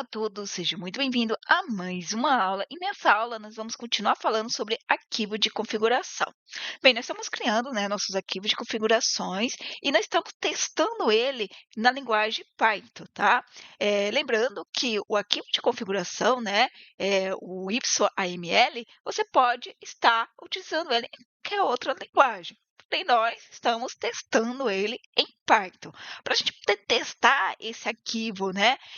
Olá a todos, seja muito bem-vindo a mais uma aula. E nessa aula nós vamos continuar falando sobre arquivo de configuração. Bem, nós estamos criando, nossos arquivos de configurações e nós estamos testando ele na linguagem Python, tá? Lembrando que o arquivo de configuração, o YAML, você pode estar utilizando ele em qualquer outra linguagem. Porém, nós estamos testando ele em Python. Para a gente poder testar esse arquivo,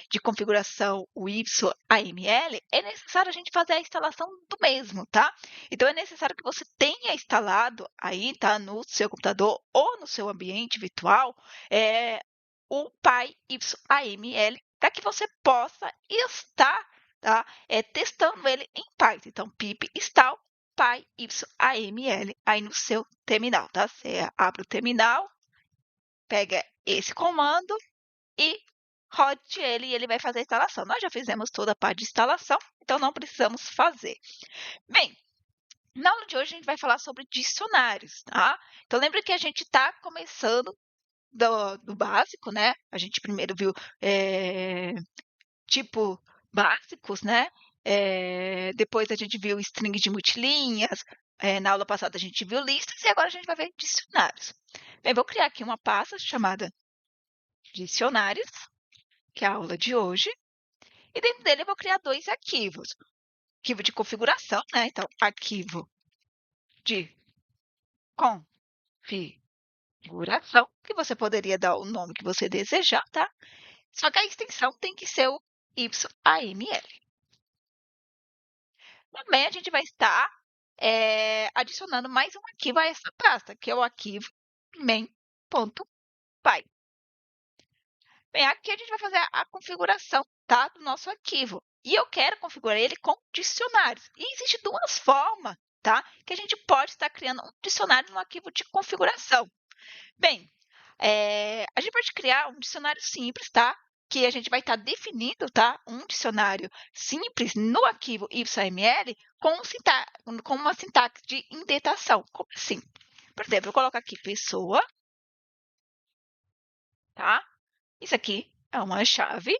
de configuração, o YAML, é necessário a gente fazer a instalação do mesmo, tá? Então, é necessário que você tenha instalado aí, tá, no seu computador ou no seu ambiente virtual, o PyYAML, para que você possa estar, tá, testando ele em Python. Então, pip install PyYAML aí no seu terminal, tá? Você abre o terminal, pega esse comando e rode ele e ele vai fazer a instalação. Nós já fizemos toda a parte de instalação, então não precisamos fazer. Bem, na aula de hoje a gente vai falar sobre dicionários, tá? Então lembra que a gente está começando do básico, né? A gente primeiro viu tipo básicos, né? Depois a gente viu string de multilinhas, na aula passada a gente viu listas e agora a gente vai ver dicionários. Bem, vou criar aqui uma pasta chamada dicionários, que é a aula de hoje, e dentro dele eu vou criar dois arquivos. Arquivo de configuração, né? Então, arquivo de configuração, que você poderia dar o nome que você desejar, tá? Só que a extensão tem que ser o YAML. Também a gente vai estar adicionando mais um arquivo a essa pasta, que é o arquivo main.py. Bem, aqui a gente vai fazer a configuração, tá, do nosso arquivo. E eu quero configurar ele com dicionários. E existem duas formas, tá, que a gente pode estar criando um dicionário no arquivo de configuração. Bem, a gente pode criar um dicionário simples, tá, que a gente vai estar definindo, tá, um dicionário simples no arquivo YAML com uma sintaxe de indentação. Como assim? Por exemplo, eu coloco aqui pessoa, tá? Isso aqui é uma chave.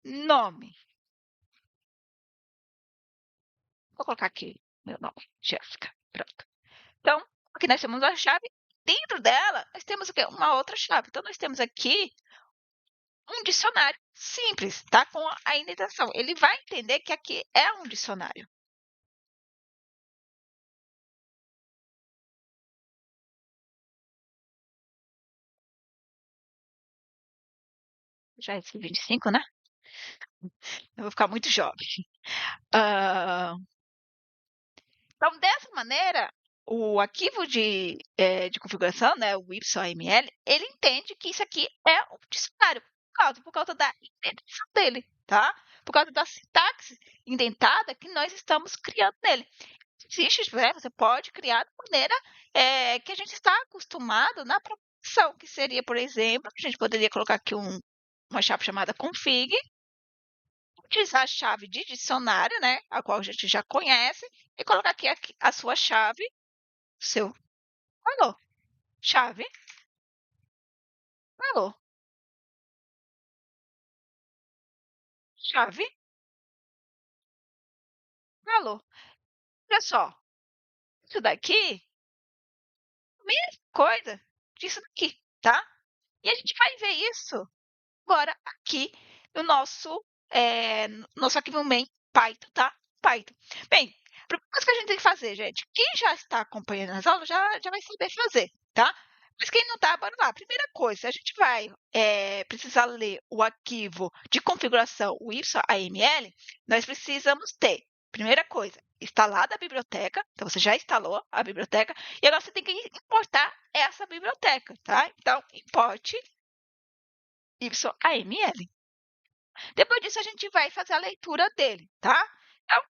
Nome. Vou colocar aqui meu nome, Jéssica. Pronto. Então, aqui nós temos a chave. Dentro dela, nós temos o quê? Uma outra chave. Então, nós temos aqui um dicionário simples, tá? Com a indentação. Ele vai entender que aqui é um dicionário. Já é 25, né? Eu vou ficar muito jovem. Então, dessa maneira, o arquivo de configuração, né, o YAML, ele entende que isso aqui é um dicionário, por causa da indentação dele, tá? Por causa da sintaxe indentada que nós estamos criando nele. Existe, né, você pode criar da maneira que a gente está acostumado na programação, que seria, por exemplo, a gente poderia colocar aqui uma chave chamada config, utilizar a chave de dicionário, né, a qual a gente já conhece, e colocar aqui a sua chave, seu valor. Chave, valor. Chave, valor. Olha só, isso daqui, a mesma coisa disso daqui, tá? E a gente vai ver isso agora aqui no nosso arquivo main Python, tá? Python. Bem, a primeira coisa que a gente tem que fazer, gente, quem já está acompanhando as aulas já vai saber fazer, tá? Mas quem não está, bora lá. Primeira coisa, a gente vai precisar ler o arquivo de configuração, o YAML, nós precisamos ter, primeira coisa, instalada a biblioteca, então você já instalou a biblioteca, e agora você tem que importar essa biblioteca, tá? Então, importe YAML. Depois disso, a gente vai fazer a leitura dele, tá? Então,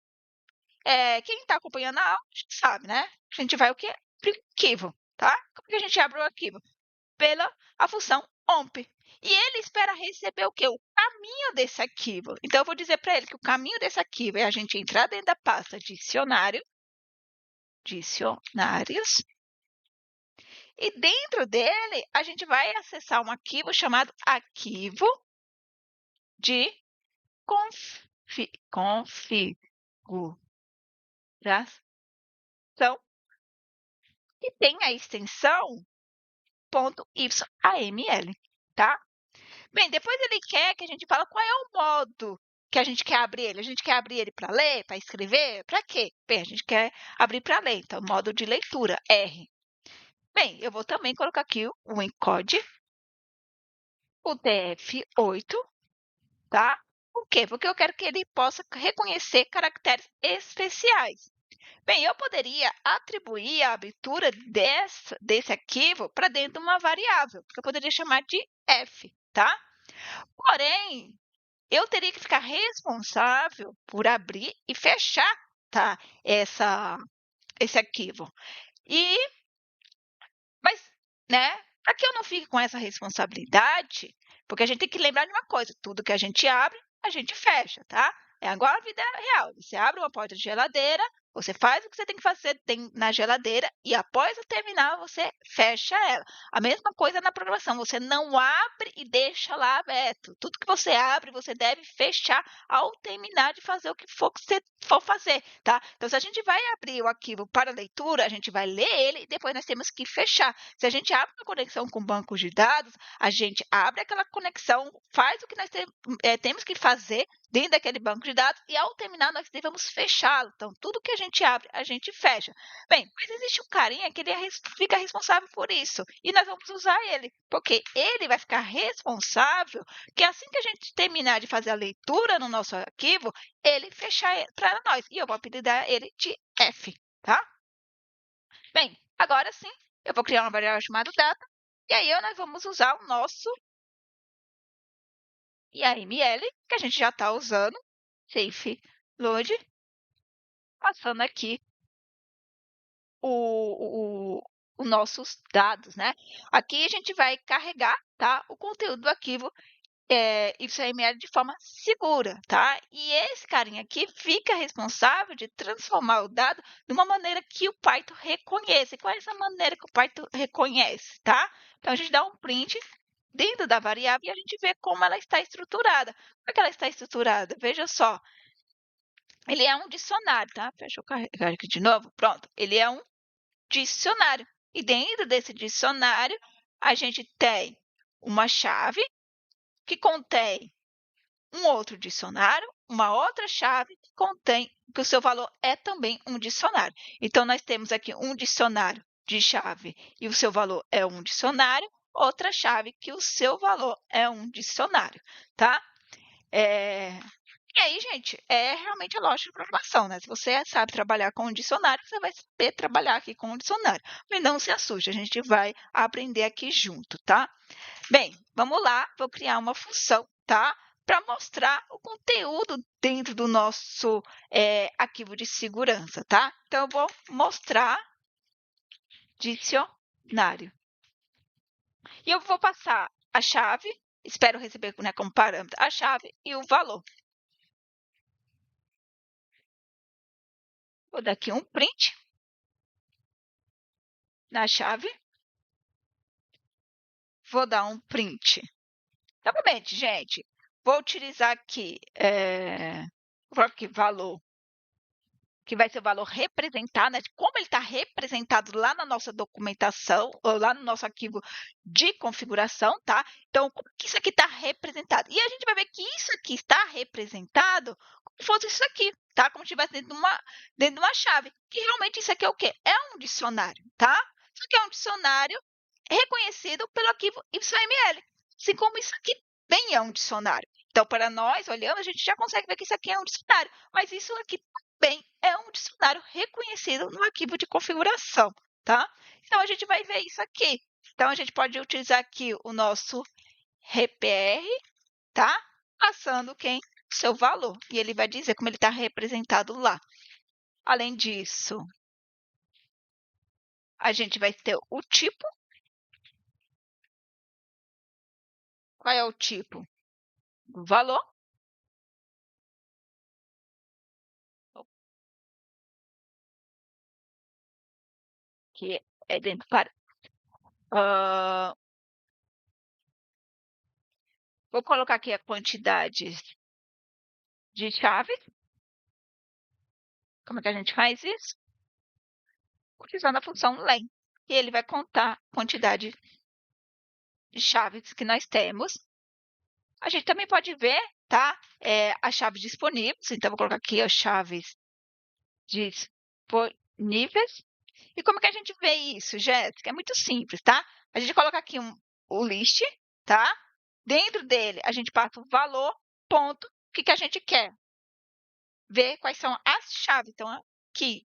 quem está acompanhando a aula já sabe, né? A gente vai o quê? Abrir o arquivo, tá? Como que a gente abre o arquivo? Pela a função omp. E ele espera receber o quê? O caminho desse arquivo. Então, eu vou dizer para ele que o caminho desse arquivo é a gente entrar dentro da pasta dicionários, e dentro dele, a gente vai acessar um arquivo chamado arquivo de configuração e tem a extensão .yaml, tá? Bem, depois ele quer que a gente fale qual é o modo que a gente quer abrir ele. A gente quer abrir ele para ler, para escrever? Para quê? Bem, a gente quer abrir para ler, então modo de leitura, R. Bem, eu vou também colocar aqui o encode, o DF8, tá? Por quê? Porque eu quero que ele possa reconhecer caracteres especiais. Bem, eu poderia atribuir a abertura desse arquivo para dentro de uma variável, que eu poderia chamar de f, tá? Porém, eu teria que ficar responsável por abrir e fechar, tá? Esse arquivo. Mas, né, para que eu não fique com essa responsabilidade, porque a gente tem que lembrar de uma coisa, tudo que a gente abre, a gente fecha, tá? É igual a vida real. Você abre uma porta de geladeira, você faz o que você tem que fazer na geladeira e após terminar, você fecha ela. A mesma coisa na programação, você não abre e deixa lá aberto. Tudo que você abre, você deve fechar ao terminar de fazer o que for que você for fazer, tá? Então, se a gente vai abrir o arquivo para leitura, a gente vai ler ele e depois nós temos que fechar. Se a gente abre uma conexão com bancos de dados, a gente abre aquela conexão, faz o que nós temos que fazer dentro daquele banco de dados e ao terminar nós devemos fechá-lo. Então, tudo que a gente abre, a gente fecha. Bem, mas existe um carinha que ele fica responsável por isso e nós vamos usar ele, porque ele vai ficar responsável que assim que a gente terminar de fazer a leitura no nosso arquivo, ele fechar para nós. E eu vou apelidar ele de F, tá? Bem, agora sim, eu vou criar uma variável chamada data, e aí nós vamos usar o nosso YAML, que a gente já está usando, safe load, passando aqui os nossos dados, né? Aqui a gente vai carregar, tá, o conteúdo do arquivo YAML de forma segura, tá? E esse carinha aqui fica responsável de transformar o dado de uma maneira que o Python reconheça. E qual é essa maneira que o Python reconhece, tá? Então, a gente dá um print dentro da variável e a gente vê como ela está estruturada. Como é que ela está estruturada? Veja só, ele é um dicionário, tá? Deixa eu carregar aqui de novo. Pronto, ele é um dicionário. E dentro desse dicionário, a gente tem uma chave que contém um outro dicionário, uma outra chave que contém que o seu valor é também um dicionário. Então, nós temos aqui um dicionário de chave e o seu valor é um dicionário, outra chave que o seu valor é um dicionário, tá? E aí, gente, é realmente a lógica de programação, né? Se você sabe trabalhar com um dicionário, você vai saber trabalhar aqui com um dicionário. Mas não se assuste, a gente vai aprender aqui junto, tá? Bem, vamos lá, vou criar uma função, tá? Para mostrar o conteúdo dentro do nosso arquivo de segurança, tá? Então, eu vou mostrar dicionário. E eu vou passar a chave, espero receber, né, como parâmetro a chave e o valor. Vou dar aqui um print na chave. Vou dar um print. Novamente, gente, vou utilizar aqui valor, que vai ser o valor representado, né? Como ele está representado lá na nossa documentação, ou lá no nosso arquivo de configuração, tá? Então, como que isso aqui está representado? E a gente vai ver que isso aqui está representado como se fosse isso aqui, tá? Como se estivesse dentro de uma chave. Que realmente isso aqui é o quê? É um dicionário, tá? Isso aqui é um dicionário reconhecido pelo arquivo YML, assim como isso aqui bem é um dicionário. Então, para nós, olhando, a gente já consegue ver que isso aqui é um dicionário, mas isso aqui também é um dicionário reconhecido no arquivo de configuração, tá? Então, a gente vai ver isso aqui. Então, a gente pode utilizar aqui o nosso RPR, tá? Passando quem? O seu valor. E ele vai dizer como ele está representado lá. Além disso, a gente vai ter o tipo. Qual é o tipo? O valor. Que é dentro para Vou colocar aqui a quantidade de chaves. Como é que a gente faz isso? Utilizando a função len. E ele vai contar a quantidade de chaves que nós temos. A gente também pode ver, tá? As chaves disponíveis. Então, vou colocar aqui as chaves disponíveis. E como que a gente vê isso, Jéssica? É muito simples, tá? A gente coloca aqui o list, tá? Dentro dele, a gente passa o valor, ponto, o que a gente quer. Ver quais são as chaves. Então, aqui.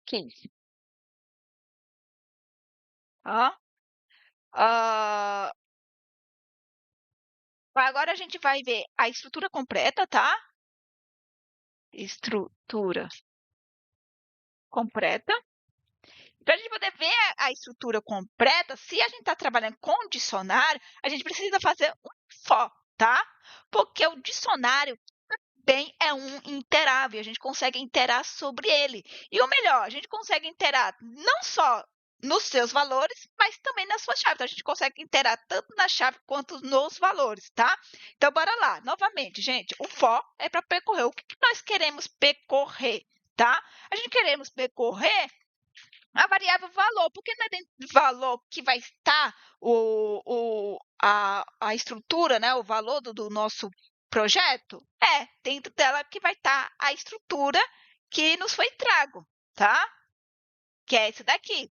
15. Ó. Agora a gente vai ver a estrutura completa, tá? Estrutura completa. Para a gente poder ver a estrutura completa, se a gente está trabalhando com dicionário, a gente precisa fazer um for, tá? Porque o dicionário também é um interável, a gente consegue interar sobre ele. E o melhor, a gente consegue interar não só nos seus valores, mas também nas suas chaves. Então, a gente consegue interar tanto na chave quanto nos valores, tá? Então, bora lá. Novamente, gente, o for é para percorrer. O que nós queremos percorrer, tá? A gente queremos percorrer a variável valor, porque não é dentro do valor que vai estar a estrutura, né, o valor do nosso projeto? É, dentro dela que vai estar a estrutura que nos foi trago, tá? Que é esse daqui.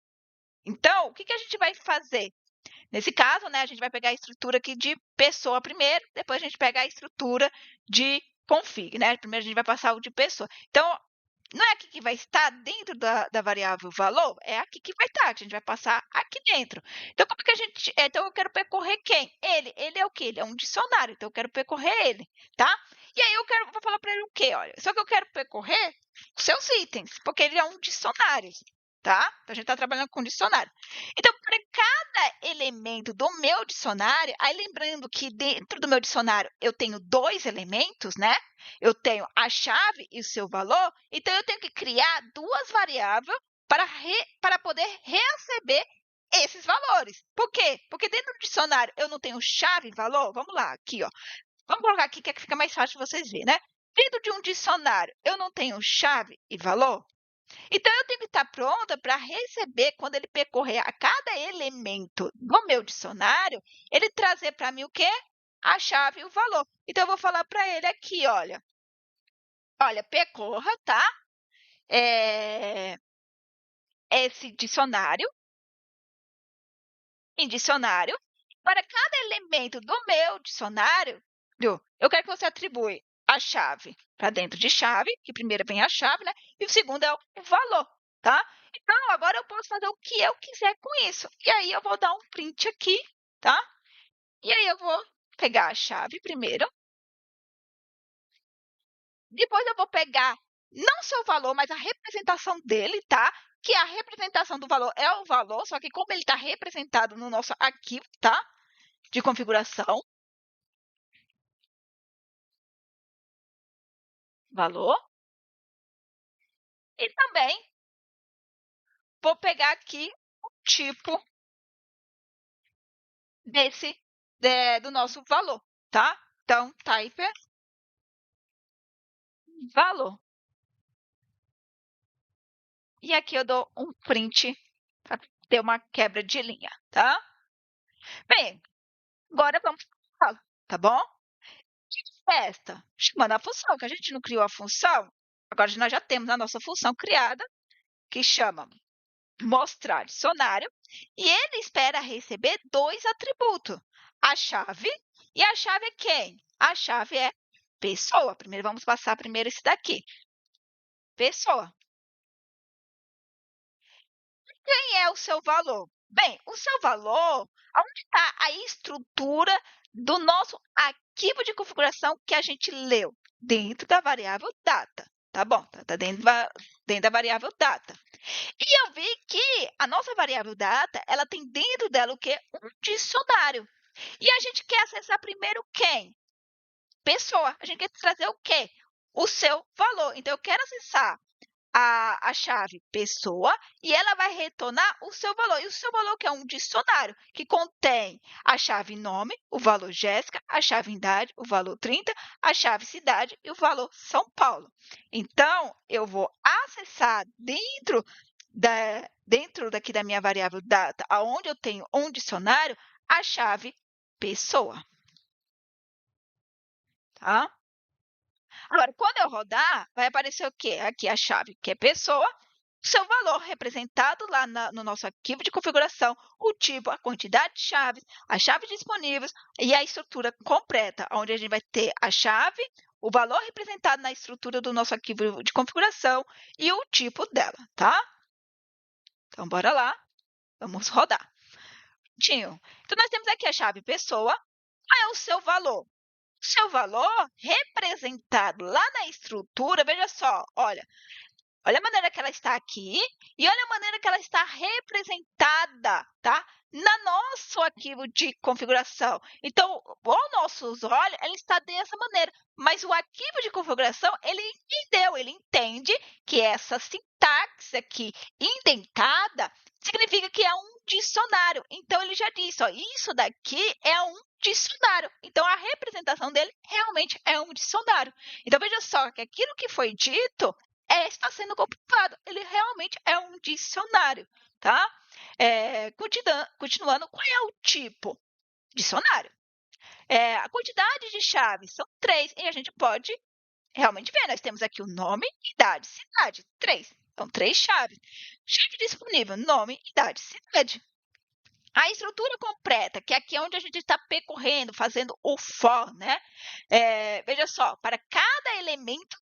Então, o que a gente vai fazer? Nesse caso, né, a gente vai pegar a estrutura aqui de pessoa primeiro, depois a gente pega a estrutura de config, né? Primeiro a gente vai passar o de pessoa. Então, não é aqui que vai estar dentro da variável valor? É aqui que vai estar, que a gente vai passar aqui dentro. Então, como que a gente. Então, eu quero percorrer quem? Ele. Ele é o quê? Ele é um dicionário, então eu quero percorrer ele, tá? E aí vou falar para ele o quê? Olha, só que eu quero percorrer os seus itens, porque ele é um dicionário, tá? Então, a gente está trabalhando com dicionário. Então, para cada elemento do meu dicionário, aí lembrando que dentro do meu dicionário eu tenho 2 elementos, né? Eu tenho a chave e o seu valor, então eu tenho que criar 2 variáveis para poder receber esses valores. Por quê? Porque dentro do dicionário eu não tenho chave e valor. Vamos lá, aqui, ó. Vamos colocar aqui que fica mais fácil de vocês verem, né? Dentro de um dicionário eu não tenho chave e valor. Então, eu tenho que estar pronta para receber, quando ele percorrer a cada elemento do meu dicionário, ele trazer para mim o quê? A chave e o valor. Então, eu vou falar para ele aqui, olha, percorra, tá? Esse dicionário, em dicionário, para cada elemento do meu dicionário, eu quero que você atribui a chave para dentro de chave, que primeiro vem a chave, né? E o segundo é o valor, tá? Então, agora eu posso fazer o que eu quiser com isso. E aí, eu vou dar um print aqui, tá? E aí, eu vou pegar a chave primeiro. Depois, eu vou pegar não só o valor, mas a representação dele, tá? Que a representação do valor é o valor, só que como ele está representado no nosso arquivo, tá? De configuração. Valor. E também vou pegar aqui o tipo do nosso valor, tá? Então, type valor. E aqui eu dou um print para ter uma quebra de linha, tá? Bem, agora vamos para a tá bom? Festa, chamando a função, que a gente não criou a função, agora nós já temos a nossa função criada, que chama mostrar dicionário, e ele espera receber 2 atributos, a chave, e a chave é quem? A chave é pessoa. Primeiro, vamos passar primeiro esse daqui, pessoa. Quem é o seu valor? Bem, o seu valor, onde está a estrutura do nosso arquivo de configuração que a gente leu? Dentro da variável data, tá bom? Está dentro da variável data. E eu vi que a nossa variável data, ela tem dentro dela o quê? Um dicionário. E a gente quer acessar primeiro quem? Pessoa. A gente quer trazer o quê? O seu valor. Então, eu quero acessar a chave pessoa e ela vai retornar o seu valor. E o seu valor que é um dicionário que contém a chave nome, o valor Jéssica, a chave idade, o valor 30, a chave cidade e o valor São Paulo. Então, eu vou acessar dentro daqui da minha variável data, aonde eu tenho um dicionário, a chave pessoa. Tá? Agora, quando eu rodar, vai aparecer o quê? Aqui a chave, que é pessoa, o seu valor representado lá no nosso arquivo de configuração, o tipo, a quantidade de chaves, as chaves disponíveis e a estrutura completa, onde a gente vai ter a chave, o valor representado na estrutura do nosso arquivo de configuração e o tipo dela, tá? Então, bora lá, vamos rodar. Então, nós temos aqui a chave pessoa, qual é o seu valor? O seu valor representado lá na estrutura, veja só, olha a maneira que ela está aqui e olha a maneira que ela está representada, tá? No nosso arquivo de configuração. Então, o nosso usuário, ele está dessa maneira, mas o arquivo de configuração, ele entendeu, ele entende que essa sintaxe aqui indentada significa que é um dicionário. Então, ele já disse, ó, isso daqui é um dicionário. Então, a representação dele realmente é um dicionário. Então, veja só que aquilo que foi dito está sendo comprovado. Ele realmente é um dicionário, tá? Continuando, qual é o tipo? Dicionário. A quantidade de chaves são 3, e a gente pode realmente ver. Nós temos aqui o nome, idade, cidade, 3. São 3 chaves. Chave disponível, nome, idade, cidade. A estrutura completa, que é aqui onde a gente está percorrendo, fazendo o for, né? Veja só, para cada elemento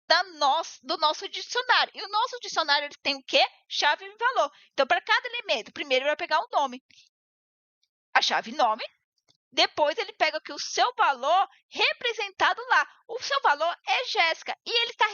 do nosso dicionário. E o nosso dicionário ele tem o quê? Chave e valor. Então, para cada elemento, primeiro ele vai pegar o nome, a chave nome. Depois ele pega aqui o seu valor representado lá. O seu valor é Jéssica. E ele está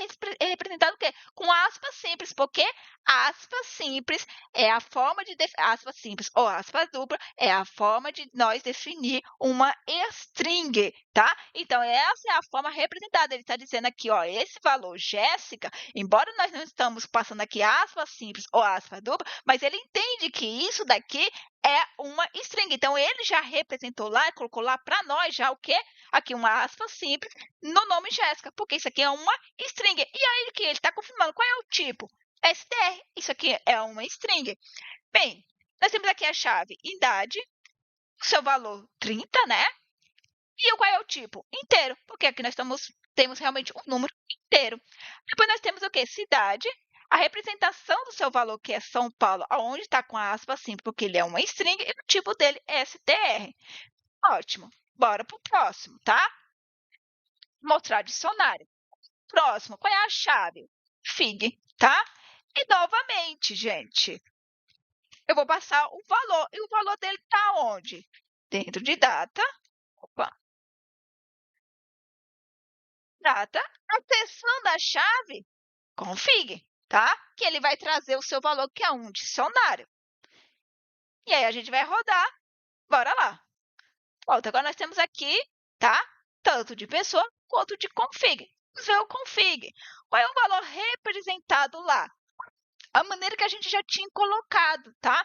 representado o quê? Com aspas simples, porque aspas simples é a forma de aspas simples ou aspas dupla é a forma de nós definir uma string, tá? Então, essa é a forma representada. Ele está dizendo aqui, ó, esse valor Jéssica, embora nós não estamos passando aqui aspas simples ou aspas dupla, mas ele entende que isso daqui é uma string. Então, ele já representou lá, colocou lá para nós já o quê? Aqui uma aspa simples no nome Jéssica, porque isso aqui é uma string. E aí que ele está confirmando qual é o tipo? STR. Isso aqui é uma string. Bem, nós temos aqui a chave idade, o seu valor 30, né? E qual é o tipo? Inteiro, porque aqui nós temos realmente um número inteiro. Depois nós temos o quê? Cidade, a representação do seu valor, que é São Paulo, aonde está com a aspa simples, porque ele é uma string, e o tipo dele é STR. Ótimo. Bora para o próximo, tá? Mostrar dicionário. Próximo, qual é a chave? Fig, tá? E novamente, gente, eu vou passar o valor. E o valor dele está onde? Dentro de data. Opa. Data. Acessando a chave, config, tá? Que ele vai trazer o seu valor, que é um dicionário. E aí, a gente vai rodar. Bora lá. Pronto, agora nós temos aqui, tá? Tanto de pessoa quanto de config. Vamos ver o config. Qual é o valor representado lá? A maneira que a gente já tinha colocado, tá?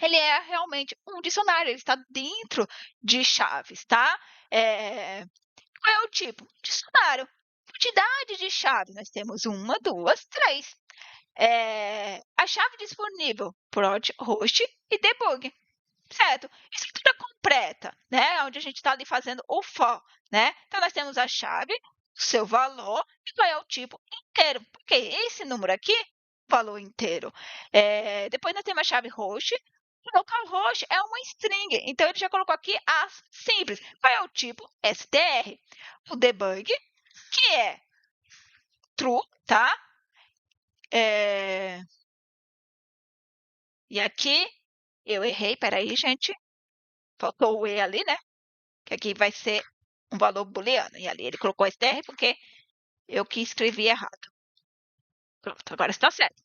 Ele é realmente um dicionário, ele está dentro de chaves, tá? Qual é o tipo? Dicionário. Quantidade de chaves, nós temos 1, 2, 3. A chave disponível, prod, host e debug, certo? Estrutura completa, né? Onde a gente está ali fazendo o for, né? Então, nós temos a chave, o seu valor e qual é o tipo inteiro, porque esse número aqui, valor inteiro. Depois, nós temos a chave host. O localhost é uma string, então ele já colocou aqui as simples. Qual é o tipo? STR. O debug, que é true, tá? E aqui eu errei, peraí, gente. Faltou o E ali, né? Que aqui vai ser um valor booleano. E ali ele colocou STR porque eu que escrevi errado. Pronto, agora está certo.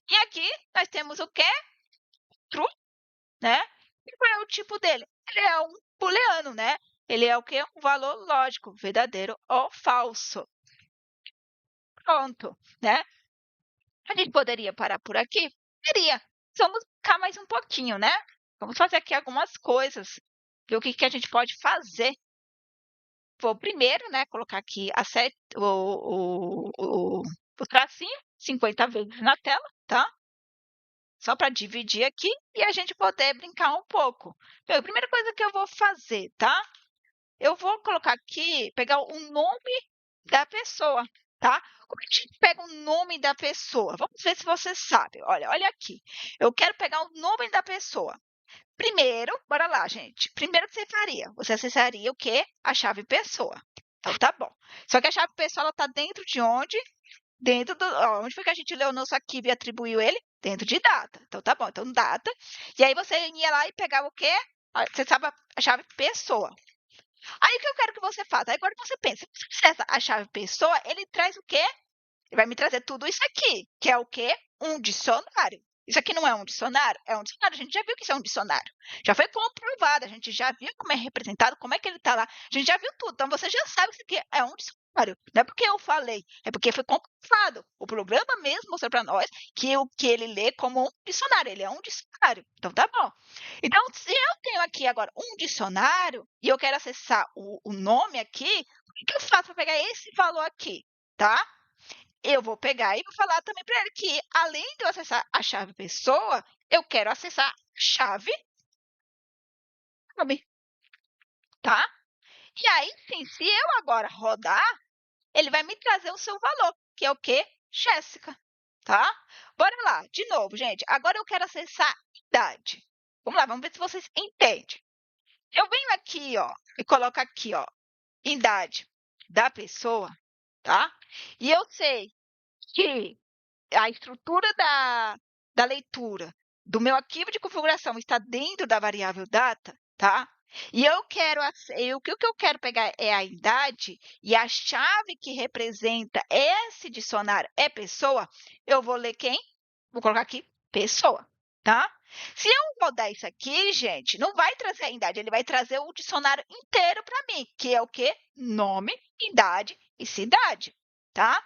E aqui nós temos o que? True, né? E qual é o tipo dele? Ele é um booleano, né? Ele é o quê? Um valor lógico, verdadeiro ou falso. Pronto, né? A gente poderia parar por aqui? Poderia. Vamos ficar mais um pouquinho, né? Vamos fazer aqui algumas coisas. Ver o que que a gente pode fazer. Vou primeiro, né, colocar aqui o tracinho 50 vezes na tela, tá? Só para dividir aqui e a gente poder brincar um pouco. Bem, a primeira coisa que eu vou fazer, tá? Eu vou colocar aqui, pegar o nome da pessoa, tá? Como é que a gente pega o nome da pessoa? Vamos ver se você sabe. Olha aqui. Eu quero pegar o nome da pessoa. Primeiro, bora lá, gente. Primeiro que você faria? Você acessaria o quê? A chave pessoa. Então tá bom. Só que a chave pessoa ela tá dentro de onde? Dentro do. Onde foi que a gente leu o nosso arquivo e atribuiu ele? Dentro de data. Então tá bom. Então data. E aí você ia lá e pegava o quê? Você sabe a chave pessoa. Aí o que eu quero que você faça? Aí agora você pensa, se você acessa a chave pessoa, ele traz o quê? Ele vai me trazer tudo isso aqui, que é o quê? Um dicionário. Isso aqui não é um dicionário? É um dicionário. A gente já viu que isso é um dicionário. Já foi comprovado, a gente já viu como é representado, como é que ele está lá. A gente já viu tudo. Então você já sabe que isso aqui é um dicionário. Não é porque eu falei, é porque foi comprovado. O programa mesmo mostrou para nós que o que ele lê como um dicionário, ele é um dicionário. Então tá bom. Então, se eu tenho aqui agora um dicionário e eu quero acessar o nome aqui, o que eu faço para pegar esse valor aqui? Tá? Eu vou pegar e vou falar também para ele que, além de eu acessar a chave pessoa, eu quero acessar a chave nome, tá? E aí, sim, se eu agora rodar, ele vai me trazer o seu valor, que é o quê? Jéssica, tá? Bora lá, de novo, gente. Agora eu quero acessar idade. Vamos lá, vamos ver se vocês entendem. Eu venho aqui, ó, e coloco aqui, ó, idade da pessoa, tá? E eu sei que a estrutura da leitura do meu arquivo de configuração está dentro da variável data, tá? E eu quero, o que eu quero pegar é a idade e a chave que representa esse dicionário é pessoa, eu vou ler quem? Vou colocar aqui pessoa, tá? Se eu rodar isso aqui, gente, não vai trazer a idade, ele vai trazer o dicionário inteiro para mim, que é o quê? Nome, idade e cidade, tá?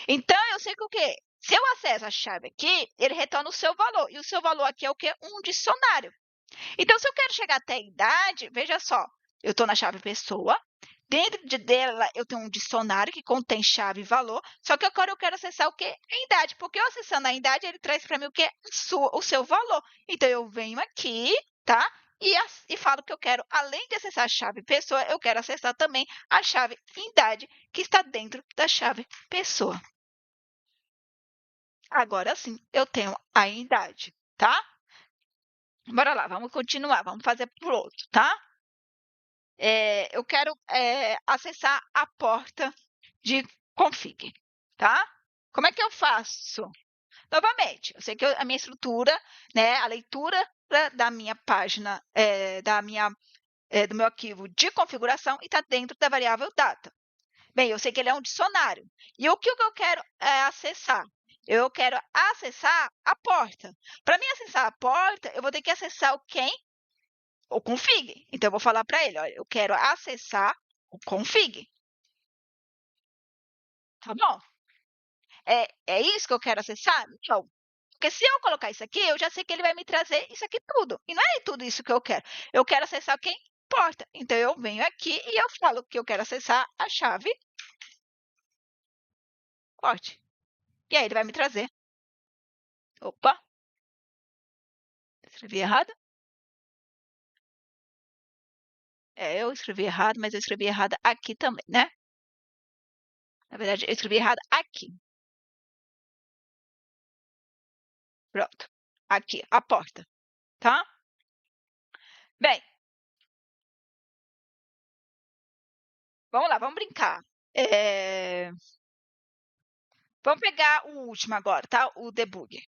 Então, eu sei que o quê? Se eu acesso a chave aqui, ele retorna o seu valor. E o seu valor aqui é o quê? Um dicionário. Então, se eu quero chegar até a idade, veja só, eu estou na chave pessoa, dela eu tenho um dicionário que contém chave e valor, só que agora eu quero acessar o quê? A idade, porque eu acessando a idade, ele traz para mim o quê? O seu valor. Então, eu venho aqui, tá? E falo que eu quero, além de acessar a chave pessoa, eu quero acessar também a chave idade, que está dentro da chave pessoa. Agora sim, eu tenho a idade, tá? Bora lá, vamos continuar, vamos fazer por outro, tá? Eu quero acessar a porta de config, tá? Como é que eu faço? Novamente, eu sei que a minha estrutura, né, a leitura da minha página, do meu arquivo de configuração está dentro da variável data. Bem, eu sei que ele é um dicionário. E o que eu quero acessar? Eu quero acessar a porta. Para mim acessar a porta, eu vou ter que acessar o quem? O config. Então, eu vou falar para ele, olha, eu quero acessar o config. Tá bom? É isso que eu quero acessar? Não. Porque se eu colocar isso aqui, eu já sei que ele vai me trazer isso aqui tudo. E não é tudo isso que eu quero. Eu quero acessar quem? Porta. Então, eu venho aqui e eu falo que eu quero acessar a chave porta. E aí, ele vai me trazer. Opa, escrevi errado? Eu escrevi errado, mas eu escrevi errado aqui também, né? Na verdade, eu escrevi errado aqui. Pronto. Aqui, a porta, tá? Bem, vamos lá, vamos brincar. Vamos pegar o último agora, tá? O debug.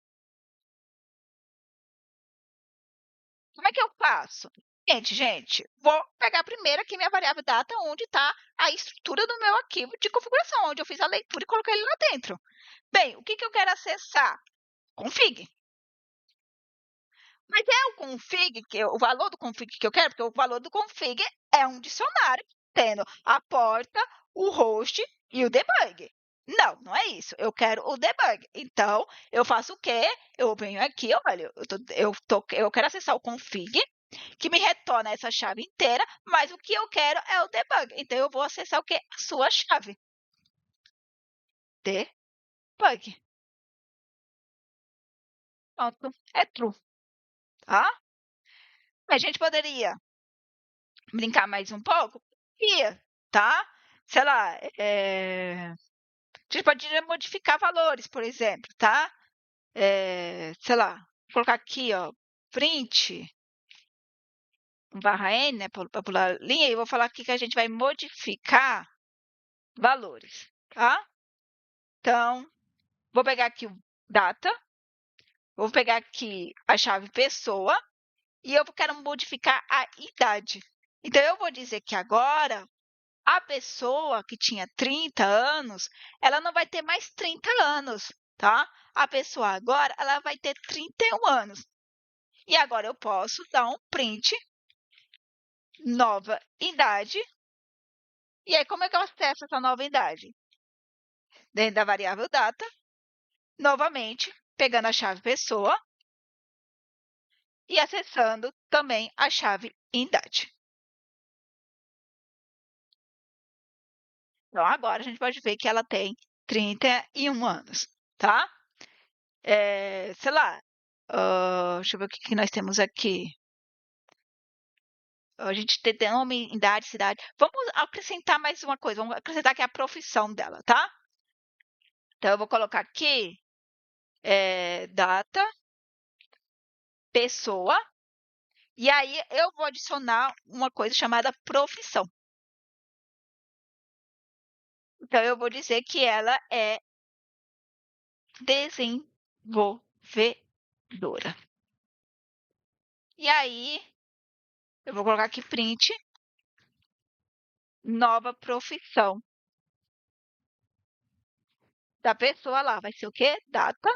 Como é que eu faço? Gente, vou pegar primeiro aqui minha variável data, onde está a estrutura do meu arquivo de configuração, onde eu fiz a leitura e coloquei ele lá dentro. Bem, o que eu quero acessar? Config. Mas é o config, o valor do config que eu quero, porque o valor do config é um dicionário, tendo a porta, o host e o debug. Não, não é isso. Eu quero o debug. Então, eu faço o quê? Eu venho aqui, olha, eu quero acessar o config, que me retorna essa chave inteira, mas o que eu quero é o debug. Então, eu vou acessar o quê? A sua chave. Debug. Pronto. É true, tá? A gente poderia brincar mais um pouco? Ia, tá? Sei lá, a gente pode modificar valores, por exemplo, tá? Sei lá, vou colocar aqui, ó, print barra n, né, para pular linha, e vou falar aqui que a gente vai modificar valores, tá? Então, vou pegar aqui o data, vou pegar aqui a chave pessoa, e eu quero modificar a idade. Então, eu vou dizer que agora a pessoa que tinha 30 anos, ela não vai ter mais 30 anos, tá? A pessoa agora, ela vai ter 31 anos. E agora eu posso dar um print, nova idade. E aí, como é que eu acesso essa nova idade? Dentro da variável data, novamente, pegando a chave pessoa e acessando também a chave idade. Então, agora a gente pode ver que ela tem 31 anos, tá? Sei lá, deixa eu ver o que nós temos aqui. A gente tem nome, idade, cidade. Vamos acrescentar mais uma coisa. Vamos acrescentar aqui a profissão dela, tá? Então, eu vou colocar aqui data, pessoa, e aí eu vou adicionar uma coisa chamada profissão. Então, eu vou dizer que ela é desenvolvedora. E aí, eu vou colocar aqui print, nova profissão da pessoa lá. Vai ser o quê? Data.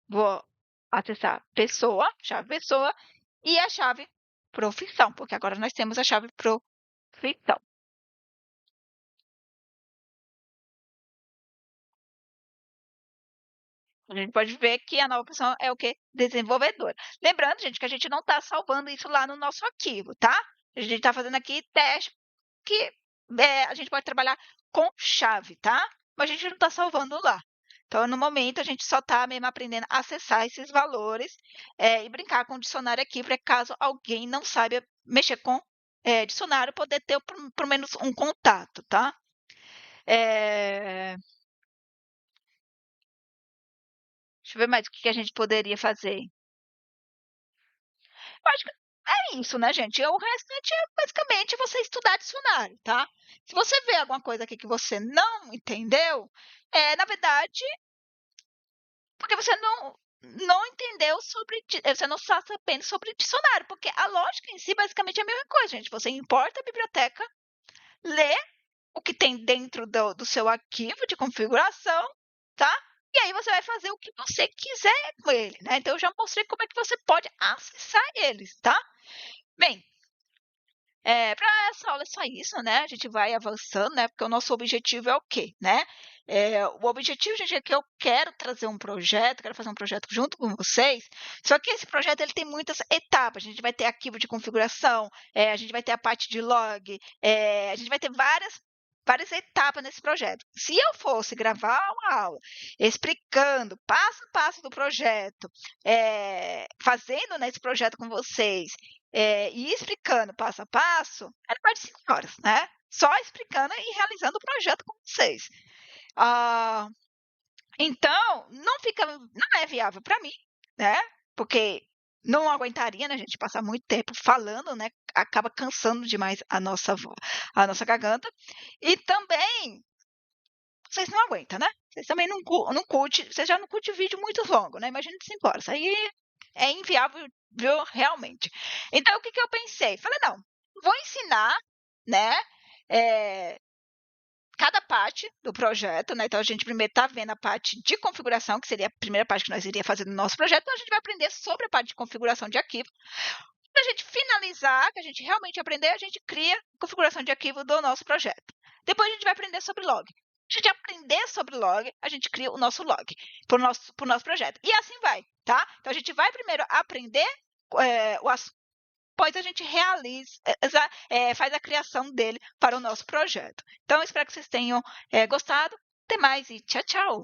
Vou acessar pessoa, chave pessoa, e a chave profissão, porque agora nós temos a chave profissão. A gente pode ver que a nova opção é o quê? Desenvolvedora. Lembrando, gente, que a gente não está salvando isso lá no nosso arquivo, tá? A gente está fazendo aqui teste que a gente pode trabalhar com chave, tá? Mas a gente não está salvando lá. Então, no momento, a gente só está mesmo aprendendo a acessar esses valores e brincar com o dicionário aqui, para caso alguém não saiba mexer com dicionário, poder ter pelo menos um contato, tá? Deixa eu ver mais o que a gente poderia fazer. Eu acho que é isso, né, gente? O restante é basicamente você estudar dicionário, tá? Se você vê alguma coisa aqui que você não entendeu, na verdade, porque você não entendeu sobre, você não está sabendo sobre dicionário, porque a lógica em si basicamente é a mesma coisa, gente. Você importa a biblioteca, lê o que tem dentro do seu arquivo de configuração, tá? E aí você vai fazer o que você quiser com ele, né? Então eu já mostrei como é que você pode acessar eles, tá? Bem, para essa aula é só isso, né? A gente vai avançando, né? Porque o nosso objetivo é o quê, né? O objetivo, gente, é que eu quero trazer um projeto, quero fazer um projeto junto com vocês. Só que esse projeto ele tem muitas etapas. A gente vai ter arquivo de configuração, a gente vai ter a parte de log, a gente vai ter várias etapas nesse projeto. Se eu fosse gravar uma aula explicando passo a passo do projeto, fazendo nesse projeto com vocês, e explicando passo a passo, era mais de 5 horas, né? Só explicando e realizando o projeto com vocês. Então, não é viável para mim, né? Porque não aguentaria, né, gente, passar muito tempo falando, né? Acaba cansando demais a nossa voz, a nossa garganta. E também, vocês não aguentam, né? Vocês também não curtem, vocês já não curtem vídeo muito longo, né? Imagina de 5 horas. Aí é inviável, viu, realmente. Então, o que eu pensei? Falei, não, vou ensinar, né? Cada parte do projeto, né? Então, a gente primeiro está vendo a parte de configuração, que seria a primeira parte que nós iríamos fazer no nosso projeto. Então, a gente vai aprender sobre a parte de configuração de arquivo. Para a gente finalizar, que a gente realmente aprender, a gente cria a configuração de arquivo do nosso projeto. Depois, a gente vai aprender sobre log. a gente aprender sobre log, a gente cria o nosso log para o nosso projeto. E assim vai, tá? Então, a gente vai primeiro aprender o assunto, depois a gente faz a criação dele para o nosso projeto. Então, espero que vocês tenham gostado. Até mais e tchau, tchau!